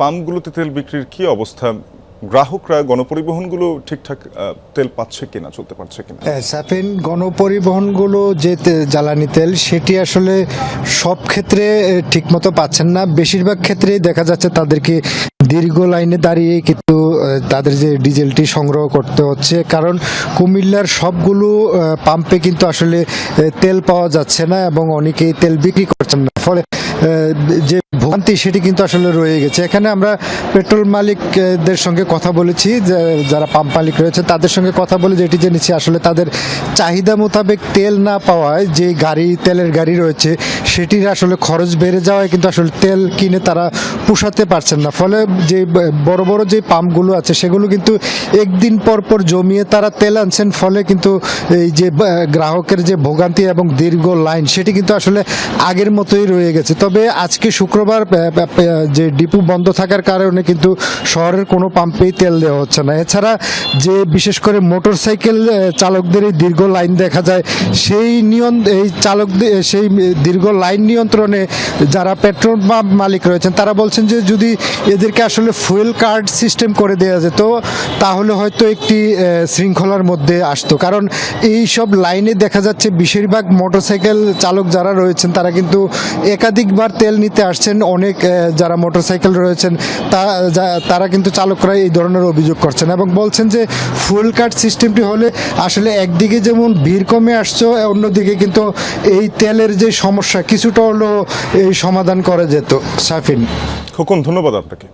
পাম্পগুলোতে তেল বিক্রির কি অবস্থা? গ্রাহকরা গণপরিবহনগুলো ঠিকঠাক তেল পাচ্ছে কিনা, চলতে পারছে কিনা? সাফিন, গণপরিবহনগুলো যে জ্বালানি তেল সেটি আসলে সব ক্ষেত্রে ঠিকমতো পাচ্ছেন না। বেশিরভাগ ক্ষেত্রেই দেখা যাচ্ছে তাদেরকে দীর্ঘ লাইনে দাঁড়িয়ে কিন্তু তাদের যে ডিজেলটি সংগ্রহ করতে হচ্ছে, কারণ কুমিল্লার সবগুলো পাম্পে কিন্তু আসলে তেল পাওয়া যাচ্ছে না এবং অনেকেই তেল বিক্রি করছেন না। ফলে যে ভোগান্তি সেটি কিন্তু আসলে রয়ে গেছে। এখানে আমরা পেট্রোল মালিকদের সঙ্গে কথা বলেছি, যারা পাম্প মালিক রয়েছে তাদের সঙ্গে কথা বলে যেটি জেনেছি আসলে তাদের চাহিদা মোতাবেক তেল না পাওয়ায় যে তেলের গাড়ি রয়েছে সেটির আসলে খরচ বেড়ে যাওয়ায় কিন্তু আসলে তেল কিনে তারা পোষাতে পারছেন না। ফলে যে বড় বড় যে পাম্পগুলো আছে সেগুলো কিন্তু একদিন পর পর জমিয়ে তারা তেল আনছেন, ফলে কিন্তু এই যে গ্রাহকের যে ভোগান্তি এবং দীর্ঘ লাইন সেটি কিন্তু আসলে আগের মতোই রয়ে গেছে। তবে আজকে শুক্রবার যে ডিপো বন্ধ থাকার কারণে কিন্তু শহরের কোনো পাম্পেই তেল দেওয়া হচ্ছে না। এছাড়া যে বিশেষ করে মোটরসাইকেল চালকদের এই দীর্ঘ লাইন দেখা যায়, সেই চালকদের সেই দীর্ঘ লাইন নিয়ন্ত্রণে যারা পেট্রোল পাম্প মালিক রয়েছেন তারা বলছেন যে যদি এদেরকে আসলে ফুয়েল কার্ড সিস্টেম করে দেওয়া যেত তাহলে হয়তো একটি শৃঙ্খলার মধ্যে আসতো। কারণ এই সব লাইনে দেখা যাচ্ছে বেশিরভাগ মোটরসাইকেল চালক যারা রয়েছেন তারা কিন্তু একাধিকবার তেল নিতে আসছেন। অনেক যারা মোটরসাইকেল রয়েছেন তারা কিন্তু চালকরা এই ধরনের অভিযোগ করছেন এবং বলছেন যে ফুয়েল কার্ড সিস্টেমটি হলে আসলে একদিকে যেমন ভিড় কমে আসছে, অন্যদিকে কিন্তু এই তেলের যে সমস্যা কিছুটা হলেও এই সমাধান করা যেত। সাফিন, খোকন, ধন্যবাদ আপনাকে।